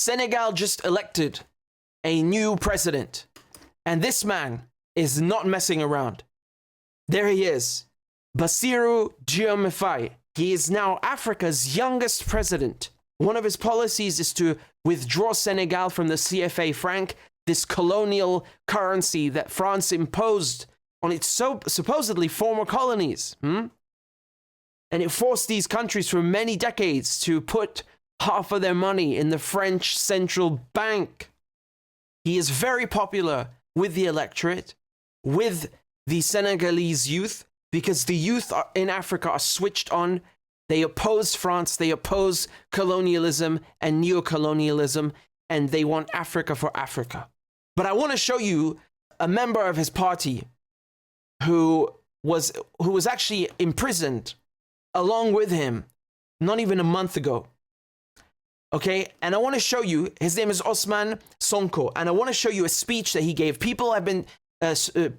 Senegal just elected a new president, and this man is not messing around. There he is, Bassirou Diomaye Faye. He is now Africa's youngest president. One of his policies is to withdraw Senegal from the CFA franc, this colonial currency that France imposed on its supposedly former colonies. And it forced these countries for many decades to put half of their money in the French central bank. He is very popular with the electorate, with the Senegalese youth, because the youth in Africa are switched on. They oppose France, they oppose colonialism and neocolonialism, and they want Africa for Africa. But I want to show you a member of his party who was actually imprisoned along with him not even a month ago. Okay, and I want to show you, his name is Ousmane Sonko, and I want to show you a speech that he gave. People have been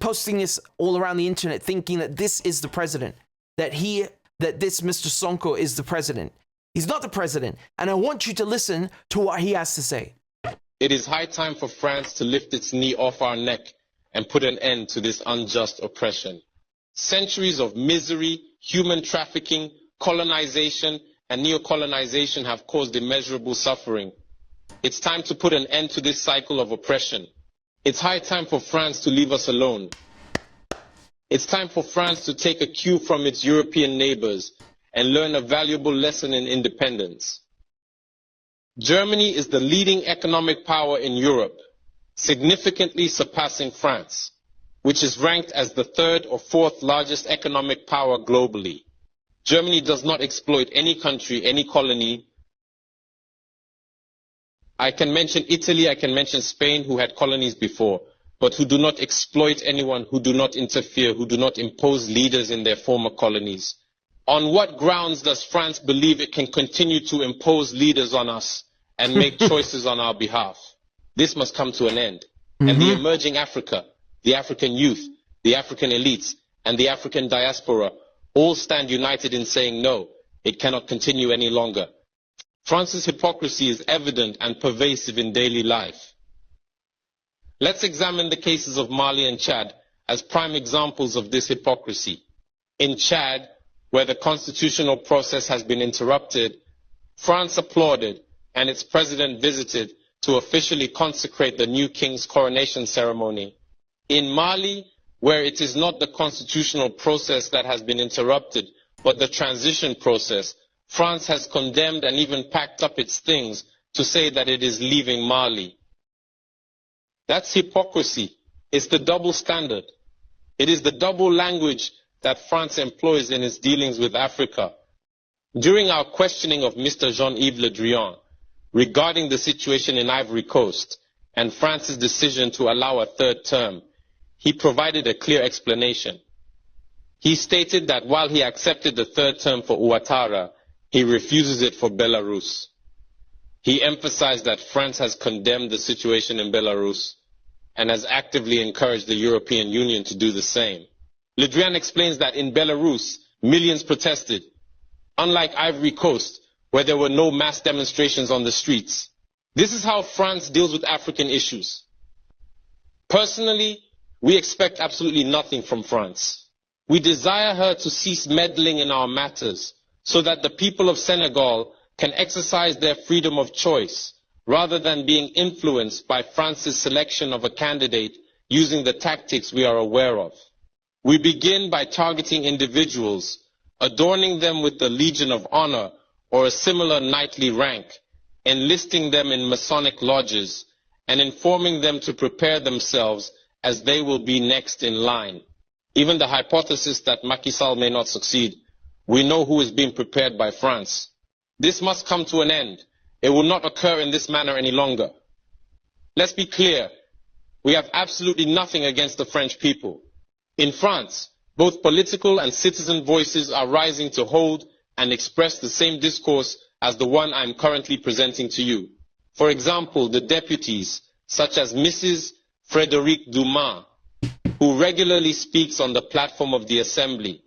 posting this all around the internet thinking that this is the president, that this Mr. Sonko is the president. He's not the president, and I want you to listen to what he has to say. It is high time for France to lift its knee off our neck and put an end to this unjust oppression. Centuries of misery, human trafficking, colonization, and neocolonization have caused immeasurable suffering. It's time to put an end to this cycle of oppression. It's high time for France to leave us alone. It's time for France to take a cue from its European neighbors and learn a valuable lesson in independence. Germany is the leading economic power in Europe, significantly surpassing France, which is ranked as the third or fourth largest economic power globally. Germany does not exploit any country, any colony. I can mention Italy, I can mention Spain, who had colonies before, but who do not exploit anyone, who do not interfere, who do not impose leaders in their former colonies. On what grounds does France believe it can continue to impose leaders on us and make choices on our behalf? This must come to an end. And the emerging Africa, the African youth, the African elites, and the African diaspora all stand united in saying no, it cannot continue any longer. France's hypocrisy is evident and pervasive in daily life. Let's examine the cases of Mali and Chad as prime examples of this hypocrisy. In Chad, where the constitutional process has been interrupted, France applauded and its president visited to officially consecrate the new king's coronation ceremony. In Mali, where it is not the constitutional process that has been interrupted, but the transition process, France has condemned and even packed up its things to say that it is leaving Mali. That's hypocrisy. It's the double standard. It is the double language that France employs in its dealings with Africa. During our questioning of Mr. Jean-Yves Le Drian regarding the situation in Ivory Coast and France's decision to allow a third term, he provided a clear explanation. He stated that while he accepted the third term for Ouattara, he refuses it for Belarus. He emphasized that France has condemned the situation in Belarus and has actively encouraged the European Union to do the same. Le Drian explains that in Belarus, millions protested, unlike Ivory Coast, where there were no mass demonstrations on the streets. This is how France deals with African issues. Personally, we expect absolutely nothing from France. We desire her to cease meddling in our matters so that the people of Senegal can exercise their freedom of choice rather than being influenced by France's selection of a candidate using the tactics we are aware of. We begin by targeting individuals, adorning them with the Legion of Honor or a similar knightly rank, enlisting them in Masonic lodges, and informing them to prepare themselves as they will be next in line. Even the hypothesis that Macky Sall may not succeed, we know who is being prepared by France. This must come to an end. It will not occur in this manner any longer. Let's be clear. We have absolutely nothing against the French people. In France, both political and citizen voices are rising to hold and express the same discourse as the one I am currently presenting to you. For example, the deputies, such as Mrs. Frédérique Dumas, who regularly speaks on the platform of the Assembly,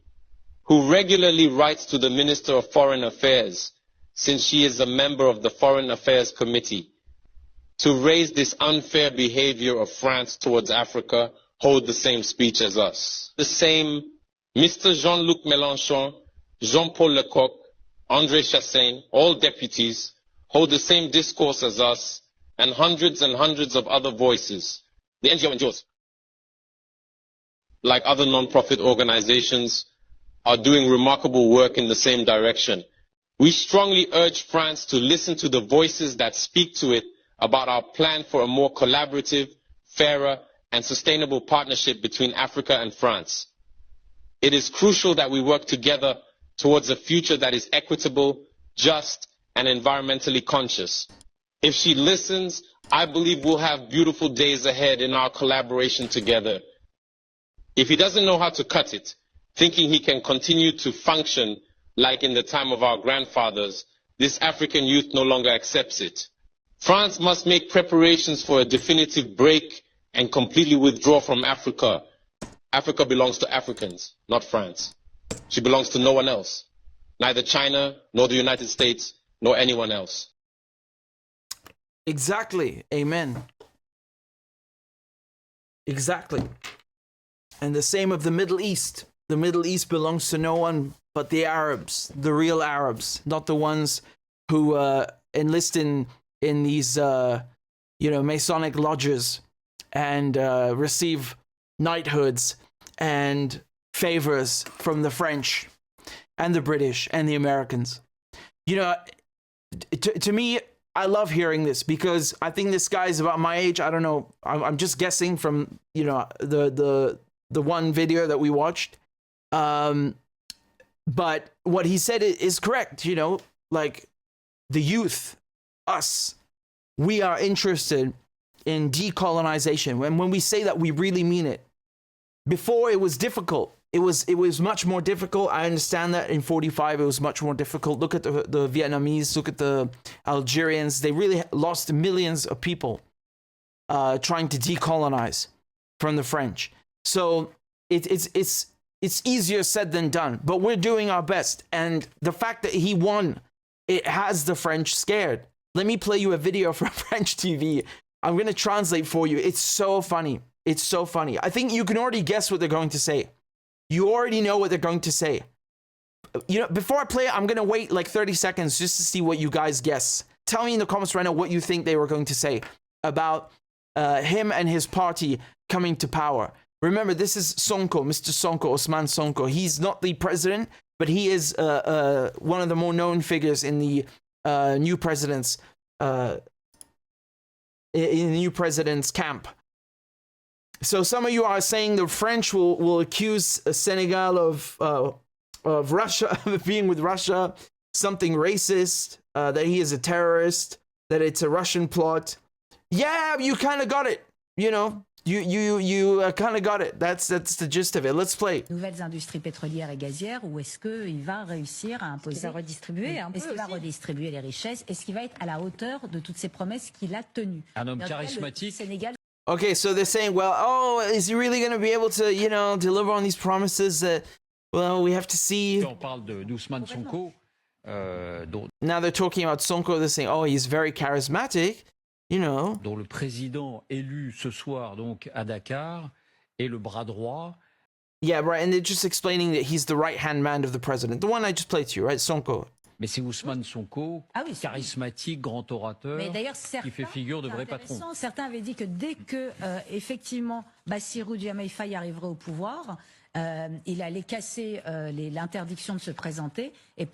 who regularly writes to the Minister of Foreign Affairs, since she is a member of the Foreign Affairs Committee, to raise this unfair behavior of France towards Africa hold the same speech as us. The same Mr. Jean-Luc Mélenchon, Jean-Paul Lecoq, André Chassaigne, all deputies, hold the same discourse as us and hundreds of other voices. The NGOs, like other non-profit organizations, are doing remarkable work in the same direction. We strongly urge France to listen to the voices that speak to it about our plan for a more collaborative, fairer, and sustainable partnership between Africa and France. It is crucial that we work together towards a future that is equitable, just, and environmentally conscious. If she listens, I believe we'll have beautiful days ahead in our collaboration together. If he doesn't know how to cut it, thinking he can continue to function like in the time of our grandfathers, this African youth no longer accepts it. France must make preparations for a definitive break and completely withdraw from Africa. Africa belongs to Africans, not France. She belongs to no one else, neither China, nor the United States, nor anyone else. Exactly. Amen. Exactly. And the same of the Middle East. The Middle East belongs to no one but the Arabs, the real Arabs, not the ones who enlist in these, Masonic lodges and receive knighthoods and favors from the French and the British and the Americans. To me, I love hearing this because I think this guy is about my age. I don't know. I'm just guessing from, the one video that we watched. But what he said is correct, like the youth, us, we are interested in decolonization. When we say that, we really mean it. Before, it was difficult. It was much more difficult. I understand that in 45, it was much more difficult. Look at the Vietnamese, look at the Algerians. They really lost millions of people trying to decolonize from the French. So it's easier said than done, but we're doing our best. And the fact that he won, it has the French scared. Let me play you a video from French TV. I'm going to translate for you. It's so funny. It's so funny. I think you can already guess what they're going to say. You already know what they're going to say. Before I play it, I'm going to wait like 30 seconds just to see what you guys guess. Tell me in the comments right now what you think they were going to say about him and his party coming to power. Remember, this is Sonko, Mr. Sonko, Ousmane Sonko. He's not the president, but he is one of the more known figures in the new president's camp. So some of you are saying the French will accuse Senegal of Russia, of being with Russia, something racist, that he is a terrorist, that it's a Russian plot. Yeah, you kind of got it. You kind of got it. That's the gist of it. Let's play. Nouvelles industries pétrolières et gazières, ou est-ce qu'il va réussir à imposer? Il va redistribuer un peu. Est-ce qu'il va redistribuer les richesses? Est-ce qu'il va être à la hauteur de toutes ces promesses qu'il a tenues? Un homme charismatique. Sénégal. Okay, so they're saying, well, is he really going to be able to, deliver on these promises that, well, we have to see. On parle d'Ousmane Sonko. Now they're talking about Sonko. They're saying, oh, he's very charismatic, Dont le président élu ce soir, donc, à Dakar, est le bras droit. Yeah, right, and they're just explaining that he's the right-hand man of the president. The one I just played to you, right, Sonko. Mais c'est Ousmane Sonko, charismatique, grand orateur, qui fait figure de vrai patron. Certains avaient dit que dès que, effectivement, Bassirou Diomaye Faye arriverait au pouvoir, il allait casser l'interdiction de se présenter et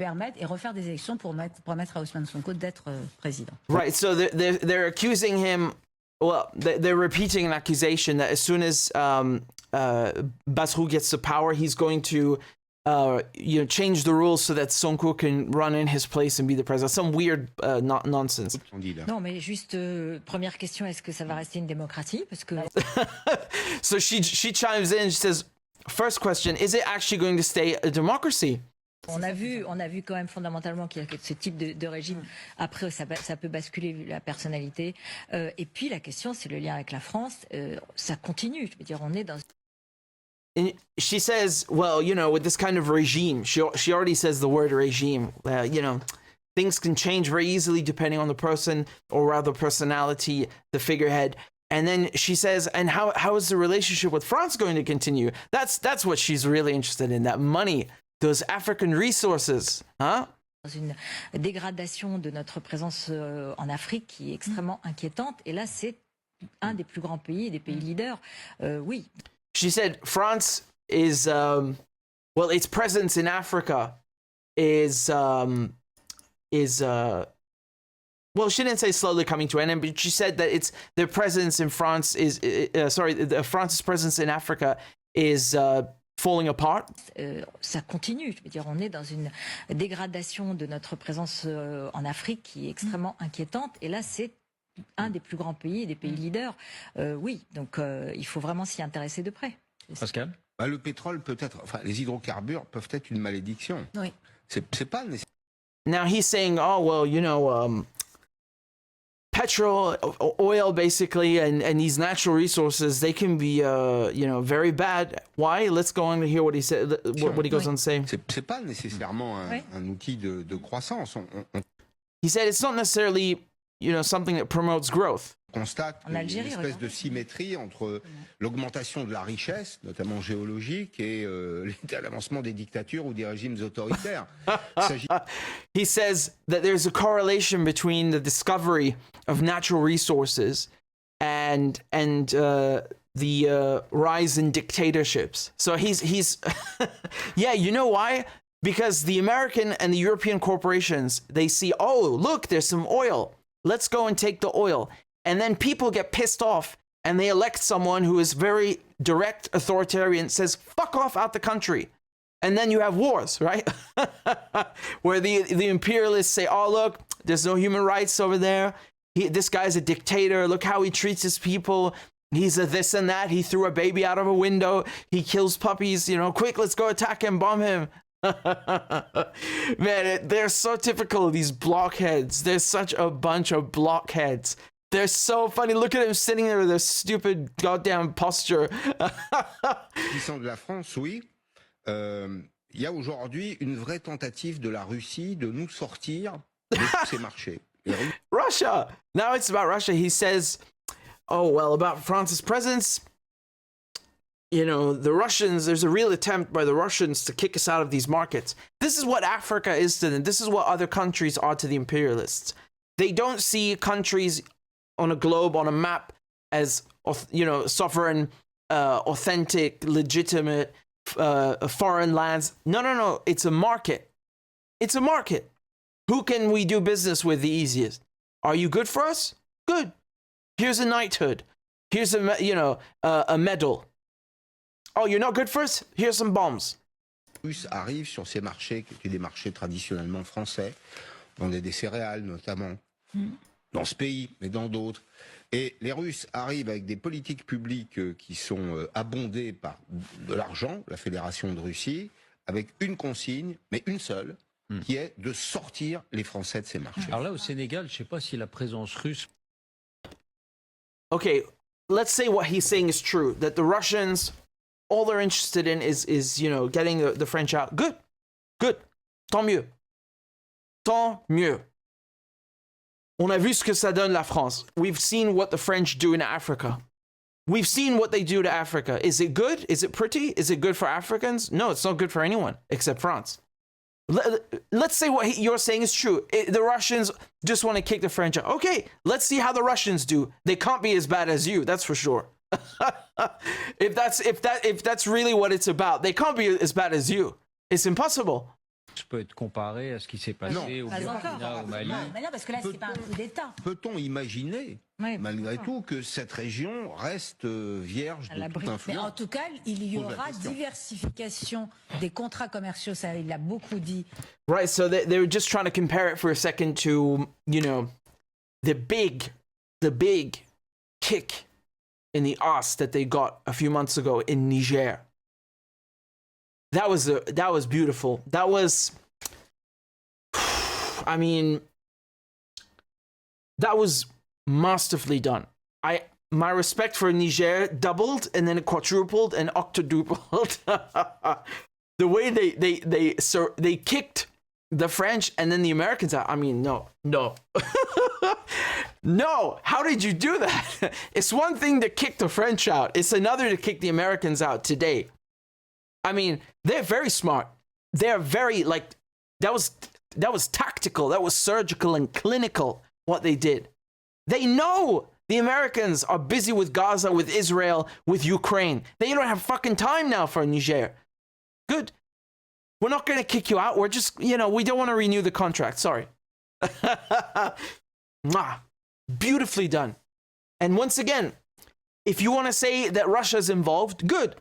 refaire des élections pour permettre à Ousmane Sonko d'être président. Right, so they're accusing him, well, they're repeating an accusation that as soon as Bassirou gets to power, he's going to change the rules so that Sonko can run in his place and be the president. Some weird nonsense. Non, mais juste, première question, est-ce que ça va rester une démocratie? Parce que... So she chimes in, she says, first question, is it actually going to stay a democracy? On a vu quand même fondamentalement qu'il y a ce type de régime. Après, ça peut basculer la personnalité. Et puis la question, c'est le lien avec la France. Ça continue. Je veux dire, on est dans... And she says, well, with this kind of regime, she already says the word regime, things can change very easily depending on the person, or rather personality, the figurehead. And then she says, and how is the relationship with France going to continue? That's what she's really interested in, that money, those African resources, huh? Dans une dégradation de notre présence en Afrique qui est extrêmement inquiétante. Et là, c'est un des plus grands pays, des pays leaders. Oui. She said France is, well, its presence in Africa is well, she didn't say slowly coming to an end, but she said that it's their presence in France is, France's presence in Africa is falling apart. Ça continue. Je veux dire, on est dans une dégradation de notre présence en Afrique qui est extrêmement inquiétante. Et là, c'est un des plus grands pays, des pays leaders. Oui, donc il faut vraiment s'y intéresser de près. Pascal? Le pétrole peut être, enfin, les hydrocarbures peuvent être une malédiction. Oui. C'est pas nécessaire. Now he's saying, oh, well, you know, petrol, oil, basically, and these natural resources, they can be, you know, very bad. Why? Let's go on to hear what he said. What he goes on to say. C'est pas nécessairement un outil de croissance. He said it's not necessarily, you know, something that promotes growth. On constate une espèce de symétrie entre l'augmentation de la richesse, notamment géologique, et l'avancement des dictatures ou des régimes autoritaires. He says that there's a correlation between the discovery of natural resources and the rise in dictatorships. So he's yeah, you know why? Because the American and the European corporations, they see, oh, look, there's some oil. Let's go and take the oil. And then people get pissed off and they elect someone who is very direct, authoritarian, says, fuck off out the country. And then you have wars, right? Where the imperialists say, oh, look, there's no human rights over there. This guy's a dictator. Look how he treats his people. He's a this and that. He threw a baby out of a window. He kills puppies. You know, quick, let's go attack him, bomb him. Man, they're so typical of these blockheads. There's such a bunch of blockheads. They're so funny. Look at him sitting there with their stupid goddamn posture. Puissant de la France, oui. Il y a aujourd'hui une vraie tentative de la Russie de nous sortir de tous ces marchés. Russia. Now it's about Russia. He says, oh, well, about France's presence, you know, the Russians, there's a real attempt by the Russians to kick us out of these markets. This is what Africa is to them. This is what other countries are to the imperialists. They don't see countries on a globe, on a map, as, you know, sovereign, authentic, legitimate, foreign lands. No. It's a market. It's a market. Who can we do business with the easiest? Are you good for us? Good. Here's a knighthood. Here's a medal. Oh, you're not good for us? Here's some bombs. Les Russes arrivent sur ces marchés, qui étaient des marchés traditionnellement français, vendaient des céréales notamment, dans ce pays, mais dans d'autres. Et les Russes arrivent avec des politiques publiques qui sont abondées par de l'argent, la Fédération de Russie, avec une consigne, mais une seule, qui est de sortir les Français de ces marchés. Alors là, au Sénégal, je ne sais pas si la présence russe... Okay, let's say what he's saying is true, that the Russians, all they're interested in is you know, getting the French out. Good. Tant mieux. On a vu ce que ça donne la France. We've seen what the French do in Africa. We've seen what they do to Africa. Is it good? Is it pretty? Is it good for Africans? No, it's not good for anyone except France. Let's say what you're saying is true. The Russians just want to kick the French out. Okay, let's see how the Russians do. They can't be as bad as you, that's for sure. If that's really what it's about, they can't be as bad as you. It's impossible. peut être comparé à ce qui s'est passé au Burkina, au Mali. Non, parce que là, c'est pas un coup d'État. Peut-on imaginer, malgré tout, que cette région reste vierge de toute influence? Mais en tout cas, il y aura diversification des contrats commerciaux, ça il l'a beaucoup dit. Right, so they were just trying to compare it for a second to, you know, the big kick in the ass that they got a few months ago in Niger. That was beautiful. That was, I mean, that was masterfully done. My respect for Niger doubled and then it quadrupled and octupled. The way they kicked the French and then the Americans out. I mean, no. No, how did you do that? It's one thing to kick the French out. It's another to kick the Americans out today. I mean, they're very smart. They're very, like, that was tactical. That was surgical and clinical, what they did. They know the Americans are busy with Gaza, with Israel, with Ukraine. They don't have fucking time now for Niger. Good. We're not going to kick you out. We're just, we don't want to renew the contract. Sorry. Mwah. Beautifully done. And once again, if you want to say that Russia's involved, good.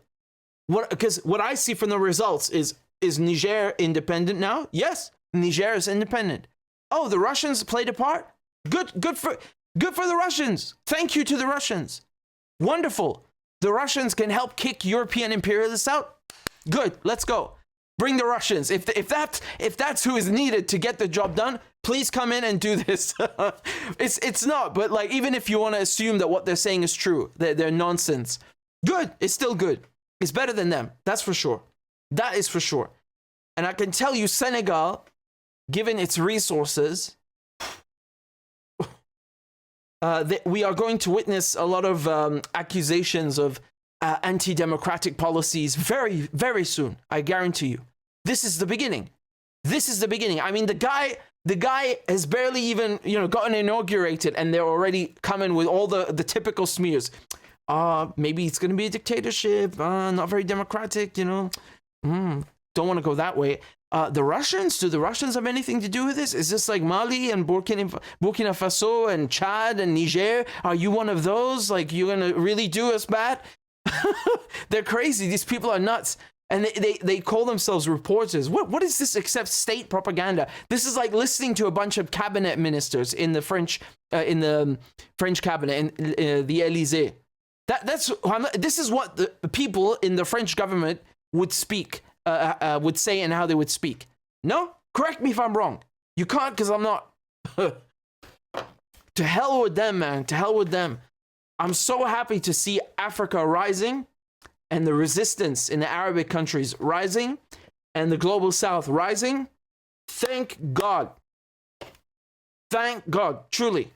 Because what I see from the results is Niger independent now? Yes, Niger is independent. Oh, the Russians played a part? Good for the Russians. Thank you to the Russians. Wonderful. The Russians can help kick European imperialists out. Good. Let's go. Bring the Russians. If that's who is needed to get the job done, please come in and do this. It's not, but like, even if you want to assume that what they're saying is true, they're nonsense. Good. It's still good. It's better than them. That's for sure. That is for sure. And I can tell you, Senegal, given its resources, we are going to witness a lot of accusations of anti-democratic policies very, very soon. I guarantee you. This is the beginning. This is the beginning. I mean, the guy has barely even, gotten inaugurated, and they're already coming with all the typical smears. Maybe it's going to be a dictatorship. Not very democratic, Don't want to go that way. The Russians, do the Russians have anything to do with this? Is this like Mali and Burkina Faso and Chad and Niger? Are you one of those? Like, you're going to really do us bad? They're crazy. These people are nuts. And they call themselves reporters. What is this except state propaganda? This is like listening to a bunch of cabinet ministers in the French cabinet, in the Élysée. This is what the people in the French government would say and how they would speak. No? Correct me if I'm wrong. You can't, because I'm not. To hell with them, man. To hell with them. I'm so happy to see Africa rising and the resistance in the Arabic countries rising and the global south rising. Thank God. Thank God, truly.